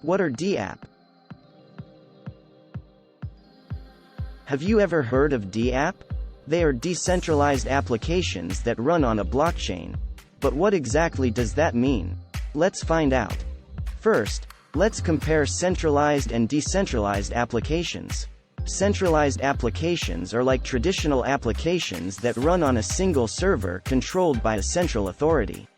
What are dApp? Have you ever heard of dApp? They are decentralized applications that run on a blockchain. But what exactly does that mean? Let's find out. First, let's compare centralized and decentralized applications. Centralized applications are like traditional applications that run on a single server controlled by a central authority.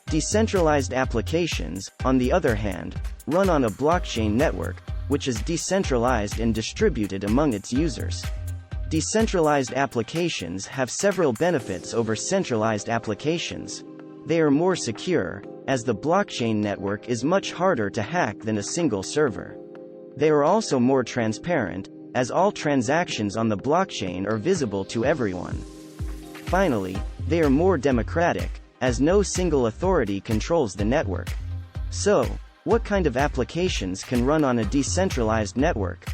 Decentralized applications, on the other hand, run on a blockchain network, which is decentralized and distributed among its users. Decentralized applications have several benefits over centralized applications. They are more secure, as the blockchain network is much harder to hack than a single server. They are also more transparent, as all transactions on the blockchain are visible to everyone. Finally, they are more democratic, as no single authority controls the network. So, what kind of applications can run on a decentralized network?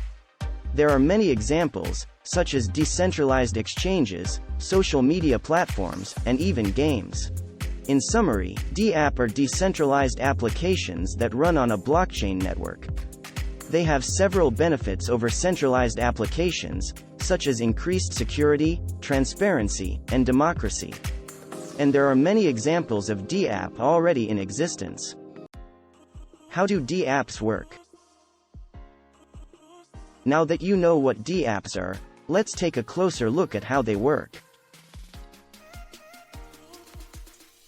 There are many examples, such as decentralized exchanges, social media platforms, and even games. In summary, dApp are decentralized applications that run on a blockchain network. They have several benefits over centralized applications, such as increased security, transparency, and democracy. And there are many examples of dApp already in existence. How do dApps work? Now that you know what dApps are, let's take a closer look at how they work.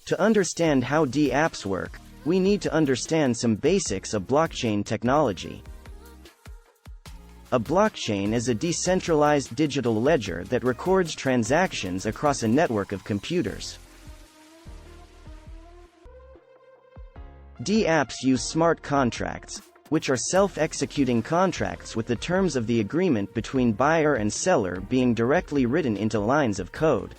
To understand how dApps work, we need to understand some basics of blockchain technology. A blockchain is a decentralized digital ledger that records transactions across a network of computers. dApps use smart contracts, which are self-executing contracts with the terms of the agreement between buyer and seller being directly written into lines of code.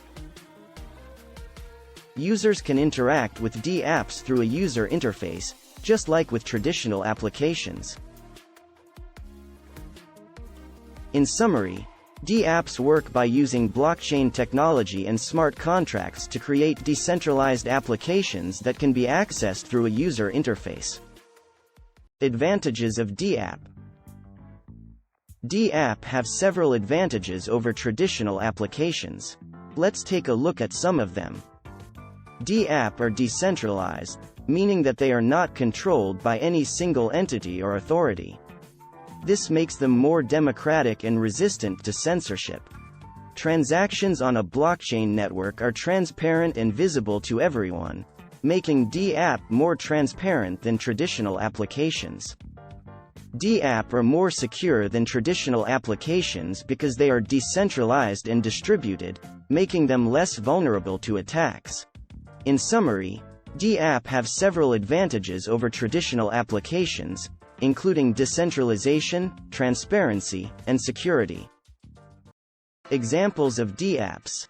Users can interact with dApps through a user interface, just like with traditional applications. In summary, dApps work by using blockchain technology and smart contracts to create decentralized applications that can be accessed through a user interface. Advantages of dApp. dApp have several advantages over traditional applications. Let's take a look at some of them. dApp are decentralized, meaning that they are not controlled by any single entity or authority. This makes them more democratic and resistant to censorship. Transactions on a blockchain network are transparent and visible to everyone, making dApp more transparent than traditional applications. dApp are more secure than traditional applications because they are decentralized and distributed, making them less vulnerable to attacks. In summary, dApp have several advantages over traditional applications, including decentralization, transparency, and security. Examples of dApps.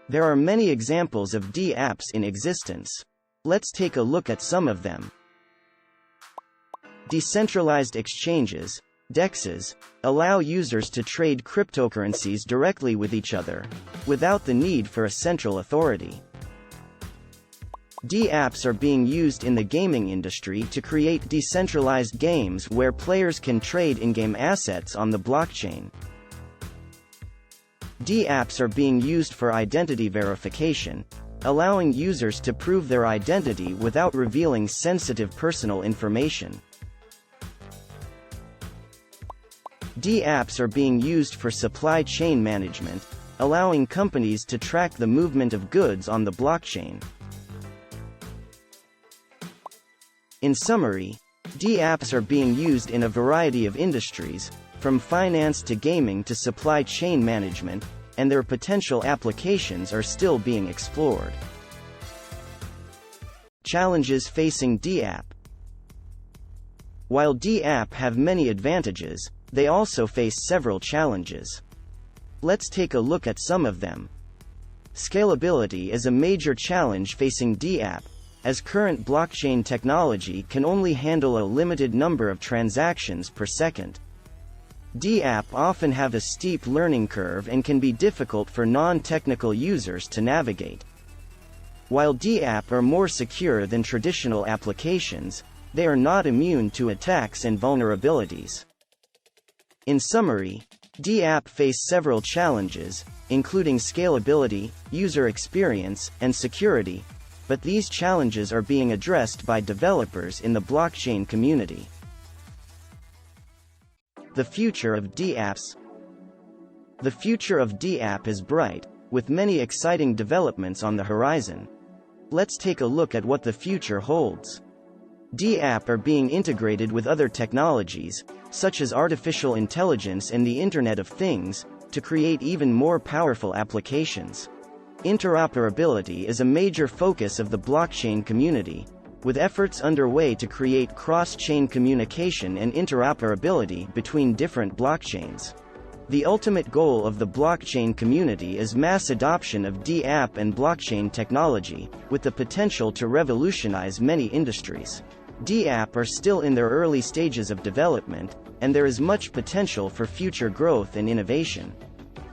There are many examples of dApps in existence. Let's take a look at some of them. Decentralized exchanges, DEXs, allow users to trade cryptocurrencies directly with each other, without the need for a central authority. dApps are being used in the gaming industry to create decentralized games where players can trade in-game assets on the blockchain. dApps are being used for identity verification, allowing users to prove their identity without revealing sensitive personal information. dApps are being used for supply chain management, allowing companies to track the movement of goods on the blockchain. In summary, dApps are being used in a variety of industries, from finance to gaming to supply chain management, and their potential applications are still being explored. Challenges facing dApp. While dApp have many advantages, they also face several challenges. Let's take a look at some of them. Scalability is a major challenge facing dApp, as current blockchain technology can only handle a limited number of transactions per second. dApp often have a steep learning curve and can be difficult for non-technical users to navigate. While dApp are more secure than traditional applications, they are not immune to attacks and vulnerabilities. In summary, dApp face several challenges, including scalability, user experience, and security, but these challenges are being addressed by developers in the blockchain community. The future of dApps. The future of dApp is bright, with many exciting developments on the horizon. Let's take a look at what the future holds. dApp are being integrated with other technologies, such as artificial intelligence and the Internet of Things, to create even more powerful applications. Interoperability is a major focus of the blockchain community, with efforts underway to create cross-chain communication and interoperability between different blockchains. The ultimate goal of the blockchain community is mass adoption of dApp and blockchain technology, with the potential to revolutionize many industries. dApp are still in their early stages of development, and there is much potential for future growth and innovation.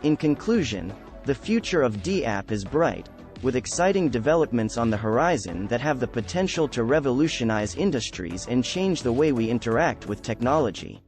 In conclusion, the future of dApp is bright, with exciting developments on the horizon that have the potential to revolutionize industries and change the way we interact with technology.